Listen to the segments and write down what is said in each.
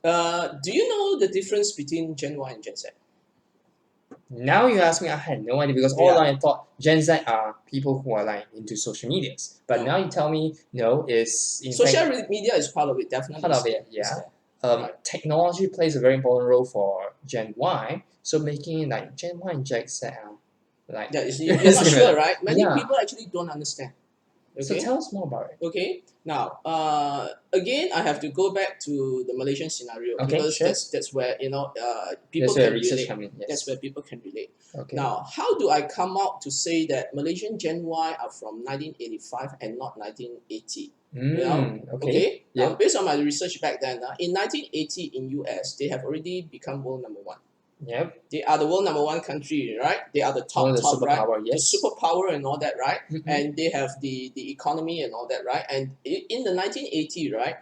Do you know the difference between Gen Y and Gen Z? Now you ask me, I had no idea because all Yeah. I thought Gen Z are people who are like into social medias. But No. now you tell me no, it's in Social fact media is part of it, definitely. part of it. It's Yeah. there. Right. Technology plays a very important role for Gen Y. So making it like Gen Y and Gen Z are like Yeah, you're not sure, right? Many Yeah. people actually don't understand. So Okay. tell us more about it. Okay. Now, again, I have to go back to the Malaysian scenario Okay, because sure. that's where people That's where can research relate. come in. Yes. That's where people can relate. Okay. Now, how do I come out to say that Malaysian Gen Y are from 1985 and not 1980? Okay. Yep. Now, based on my research back then, in 1980 in US, they have already become world number one. Yep. They are the world number one country, right? They are the One of top, the superpower, right? yes. The superpower and all that, right? Mhm. And they have the economy and all that, right? And in the 1980s, right,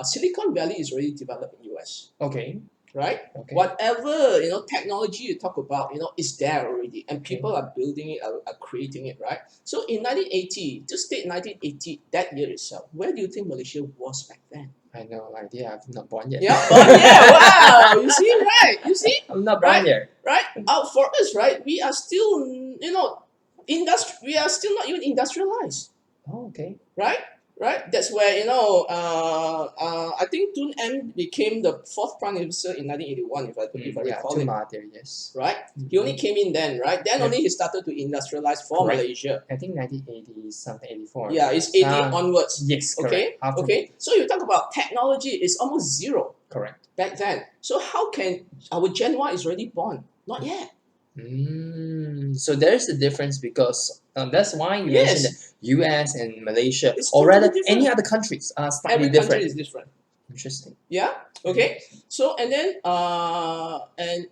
Silicon Valley is already developed in US, Okay. right? Okay. Whatever technology you talk about, is there already, and Okay. people are building it, are creating it, right? So in 1980, just state 1980, that year itself, where do you think Malaysia was back then? I know idea. I'm not born yet. Yeah, born yeah, wow. You see, right? You see, I'm not born right? yet. Right? For us, right, we are still, we are still not even industrialized, Oh, okay. right? Right? That's where, I think Tun M became the fourth prime minister in 1981, if I recall it. Mahathir, yes. Right? He only came in then, right? Then Yeah. only he started to industrialize for Correct. Malaysia. I think 1980 something, 84. Yeah, it's 80 onwards. Yes, Okay? correct. After Okay? So you talk about technology, it's almost zero correct. back then. So how can our Gen Y is already born? Not yet. So there's a difference because that's why you mentioned that Yes. US and Malaysia, It's or totally rather different. any other countries are slightly Every different. country is different. Interesting. Yeah. Okay. So and then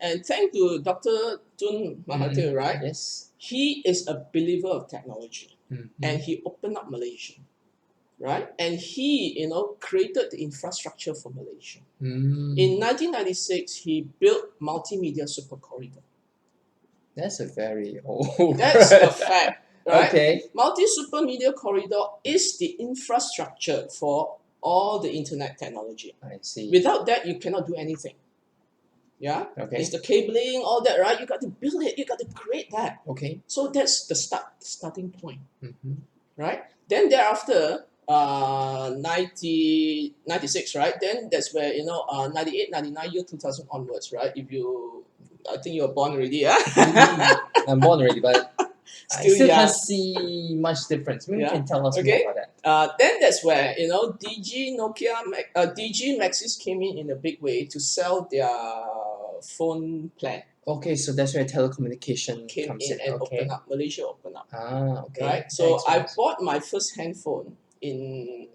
and thanks to Dr. Tun Mahathir, right? Yes. He is a believer of technology, Mhm. and he opened up Malaysia, right? And he created the infrastructure for Malaysia. In 1996, he built multimedia super corridor. That's a very old. That's a fact, right? Okay. Multi-super media corridor is the infrastructure for all the internet technology. I see. Without that, you cannot do anything. Yeah? Okay. It's the cabling, all that, right? You got to build it, you got to create that. Okay. So that's the starting point, Mm-hmm. right? Then thereafter, 96, right? Then that's where, 98, 99, year 2000 onwards, right? I think you're born already, yeah? I'm born already, but I Still still young. can't see much difference. Maybe Yeah. you can tell us Okay. more about that. Then that's where DG Maxis came in a big way to sell their phone plan. Okay, so that's where telecommunication Came comes in in. and Okay. opened up. Malaysia opened up. Okay. Right. So I Thanks. bought my first handphone in,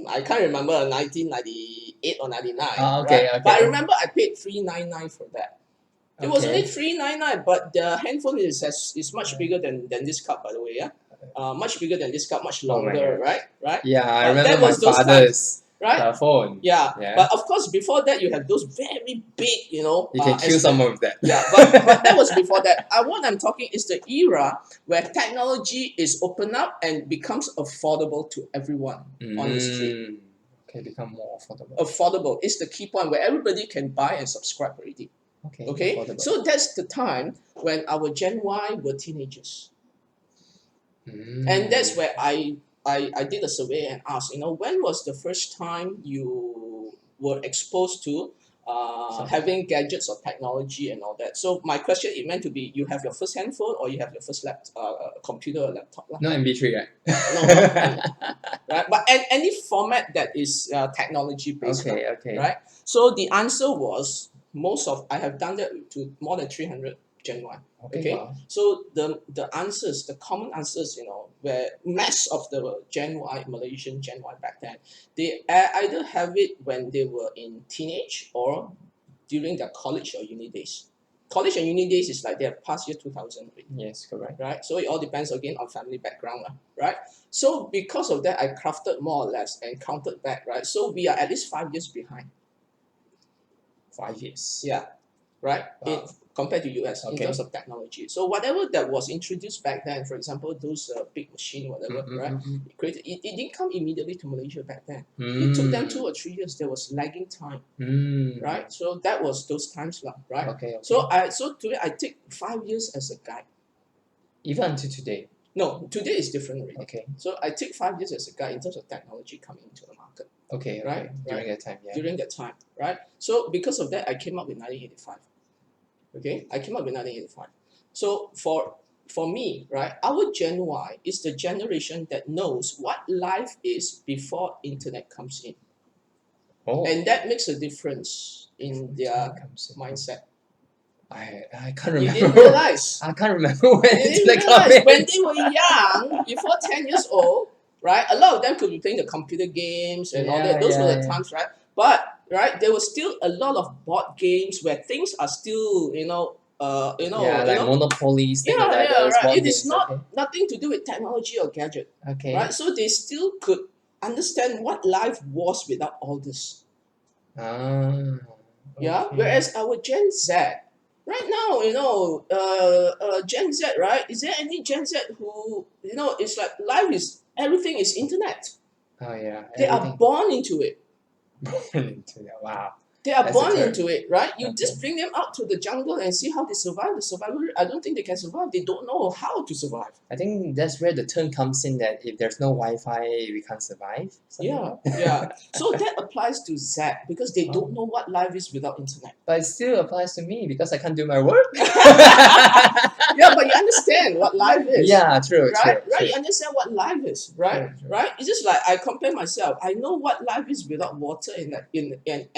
I can't remember, 1998 or 99. Okay, right? okay. But I remember I paid $399 for that. It was only $399, but the handphone is much bigger than this cup, by the way. Yeah, much bigger than this cup, much longer, right? Right. Yeah, I that remember my was those father's Right. phone. Yeah. Yeah. But of course, before that, you have those very big, You can kill someone with that. Yeah, but that was before that. What I'm talking is the era where technology is open up and becomes affordable to everyone on the street. Okay, become more affordable. Affordable is the key point where everybody can buy and subscribe already. Okay, affordable. so that's the time when our Gen Y were teenagers, and that's where I did a survey and asked, when was the first time you were exposed to having gadgets or technology and all that. So my question, it meant to be, you have your first handphone or you have your first computer or laptop. No MP3, right? No, not any, right? But any format that is technology based. Okay. Right? So the answer was, I have done that to more than 300 Gen Y. Okay. Wow. So the answers, the common answers, where mass of the Gen Y, Malaysian Gen Y back then, they either have it when they were in teenage or during their college or uni days. College and uni days is like their past year 2000 already. Yes, correct. Right? So it all depends again on family background, right? So because of that, I crafted more or less and counted back, right? So we are at least 5 years behind. 5 years. Yeah. Right? Wow. compared to US in Okay. terms of technology. So whatever that was introduced back then, for example, those big machine, whatever, right? It didn't come immediately to Malaysia back then. It took them 2 or 3 years. There was lagging time, right? So that was those times, right? Okay. So today I take 5 years as a guide. Even until today. No, today is different already. Okay. So I take 5 years as a guide in terms of technology coming into the market. Okay. Right. During that time, yeah. During that time, right? So because of that, I came up with 1985. Okay, I came up with 1985. So for me, right, our Gen Y is the generation that knows what life is before internet comes in. Oh. And that makes a difference in their mindset. I can't remember. You didn't realize. I can't remember when You didn't internet realize came when in. they were young, before 10 years old, right? A lot of them could be playing the computer games and all that. Those were the times, right? But right, there was still a lot of board games where things are still, like monopolies, things like that. Those right. board It is games, not nothing to do with technology or gadget, okay. right? So they still could understand what life was without all this. Yeah. Whereas our Gen Z, right now, Gen Z, right? Is there any Gen Z who, it's like life is everything is internet. Oh yeah. They are born into it. Born into it. Wow. They are That's born a term. into it, right? You Okay. just bring them out to the jungle and see how they survive. The survival, I don't think they can survive. They don't know how to survive. I think that's where the term comes in, that if there's no Wi-Fi, we can't survive. Yeah. So that applies to Z because they don't know what life is without internet. But it still applies to me because I can't do my work. Yeah, but you understand what life is. Yeah, true. Right? True. You understand what life is, right? True. Right? It's just like I compare myself. I know what life is without water and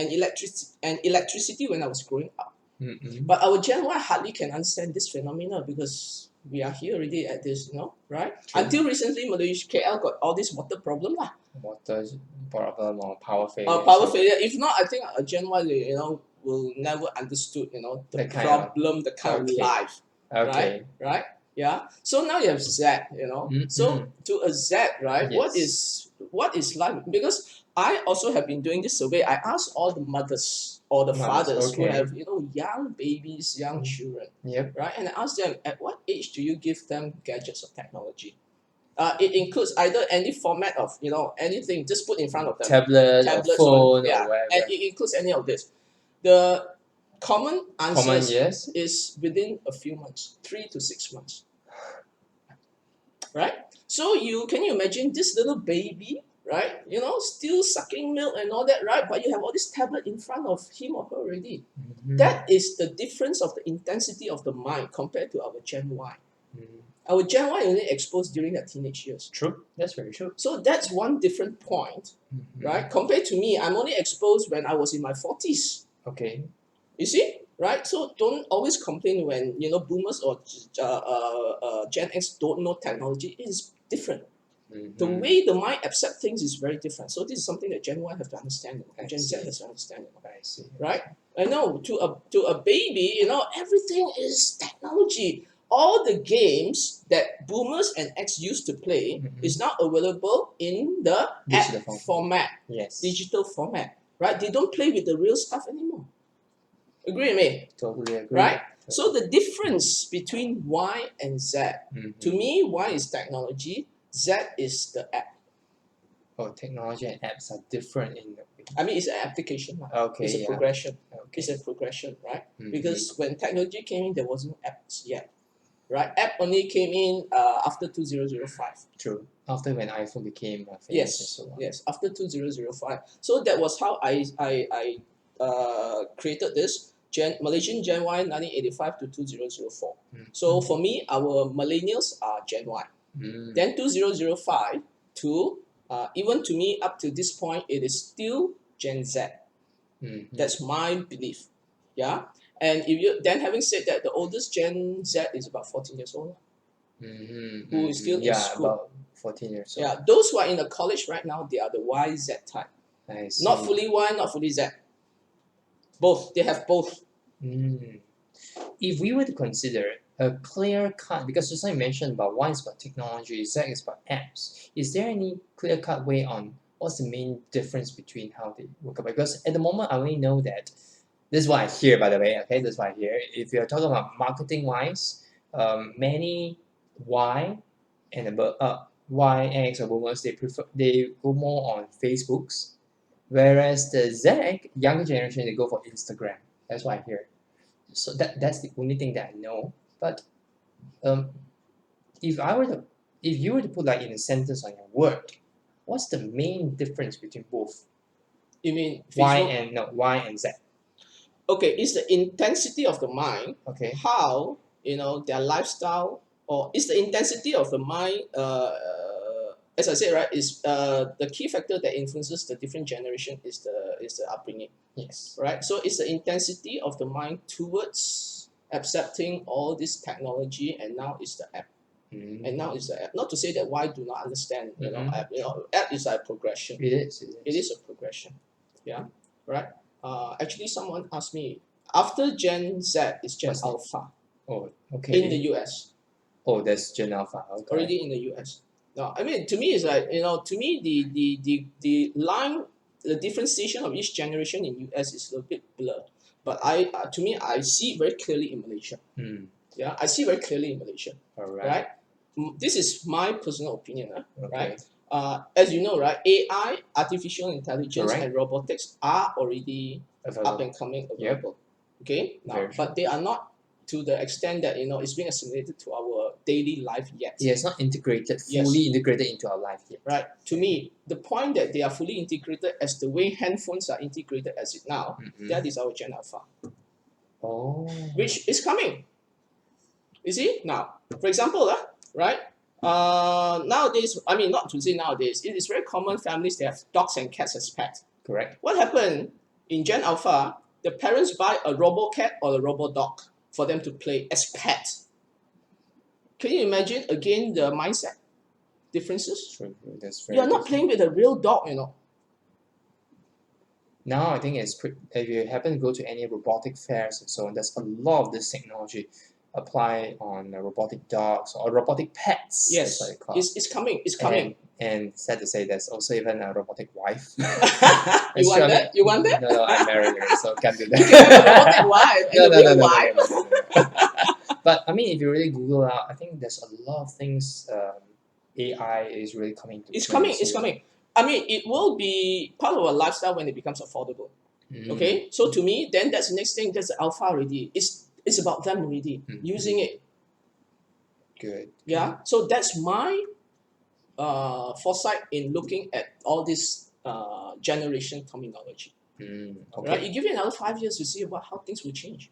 electricity when I was growing up. But our Gen Y hardly can understand this phenomena because we are here already at this, right? True. Until recently, Malaysia, KL got all this water problem lah. Water problem or power failure. Power failure. If not, I think a Gen Y, will never understood, the problem, the kind of life. Okay. Right? Yeah. So now you have Z, So to a Z, right? Yes. What is life? Because I also have been doing this survey. I asked all the mothers or the fathers who have, young babies, young children. Yep. Right? And I asked them, at what age do you give them gadgets or technology? It includes either any format of, anything, just put in front of them. Tablets or phone or whatever. And it includes any of this. The common answer is within a few months, 3 to 6 months. Right? So can you imagine this little baby, right? Still sucking milk and all that, right? But you have all this tablet in front of him or her already. That is the difference of the intensity of the mind compared to our Gen Y. Our Gen Y only exposed during their teenage years. True. That's very true. So that's one different point, right? Compared to me, I'm only exposed when I was in my 40s. Okay. You see? Right? So don't always complain when, boomers or Gen X don't know technology. It is different. The way the mind accepts things is very different. So this is something that Gen Y have to understand. Gen Z has to understand. I see. Right? I know to a baby, everything is technology. All the games that boomers and X used to play is now available in the digital format. Yes. Digital format. Right? They don't play with the real stuff anymore. Agree with me? Totally agree. Right? So the difference between Y and Z, to me, Y is technology, Z is the app. Oh, technology and apps are different in the way. I mean, it's an application. Okay, it's a progression. Okay. It's a progression, right? Because when technology came in, there wasn't apps yet. Right? App only came in after 2005. True. After when iPhone became famous yes, and so on. Yes, after 2005. So that was how I created this Malaysian Gen Y 1985 to 2004. So for me, our millennials are Gen Y. Then 2005 to even to me up to this point, it is still Gen Z. That's my belief. Yeah. And having said that, the oldest Gen Z is about 14 years old. Who is still in school. About 14 years old. Yeah, those who are in the college right now, they are the YZ type. I see. Not fully Y, not fully Z. Both. They have both. If we were to consider a clear cut, because just like you mentioned about Y is about technology, Z is about apps, is there any clear cut way on what's the main difference between how they work? Because at the moment, I only know that This is what I hear, by the way. Okay, this is what I hear. If you're talking about marketing wise, many Y and above, Y, X or boomers, they go more on Facebooks, whereas the Z younger generation they go for Instagram. That's what I hear. So that's the only thing that I know. But um, if I were to, if you were to put like in a sentence on your word, what's the main difference between both You mean Y Facebook? and Z? Okay, it's the intensity of the mind, Okay. how their lifestyle, or it's the intensity of the mind. As I said, right, is the key factor that influences the different generation is the upbringing, Yes. right? So it's the intensity of the mind towards accepting all this technology, and now it's the app. And now it's the app. Not to say that why do not understand, app. App is like progression. It is. It is a progression. Yeah, right. Actually, someone asked me after Gen Z is Gen What's that? Alpha Oh, okay. in the US. Oh, that's Gen Alpha. Okay. Already in the US. Now, I mean, to me, it's like to me, the line, the differentiation of each generation in US is a little bit blurred. But to me, I see it very clearly in Malaysia. Yeah, I see very clearly in Malaysia. All Right. This is my personal opinion. Okay. Right. As you know, right, AI, artificial intelligence, Correct. and robotics are already Available. up and coming, available. Okay. Now, Very true. but they are not to the extent that it's being assimilated to our daily life yet. It has not integrated, Yes. fully integrated into our life yet. Right. To me, the point that they are fully integrated as the way handphones are integrated as it now, that is our Gen Alpha, Oh. which is coming. You see now, for example, right? Nowadays, I mean, not to say nowadays, it is very common families they have dogs and cats as pets. Correct. What happened in Gen Alpha? The parents buy a robo cat or a robo dog for them to play as pets. Can you imagine again the mindset differences? True. That's very. You're not playing with a real dog, Now I think if you happen to go to any robotic fairs and so on, there's a lot of this technology apply on robotic dogs or robotic pets. Yes, that's what they call. it's coming. It's coming. And sad to say, there's also even a robotic wife. You want that? You want that? No, I'm married, so can't do that. You can have a robotic wife and a real wife. But I mean, if you really Google out, I think there's a lot of things. AI is really coming to. It's coming. It's coming. I mean, it will be part of our lifestyle when it becomes affordable. Okay, so to me, then that's the next thing. That's the alpha already. It's about them already using it. Good. Yeah. So that's my foresight in looking at all this generation terminology. Okay. Right. You give it another 5 years to see about how things will change.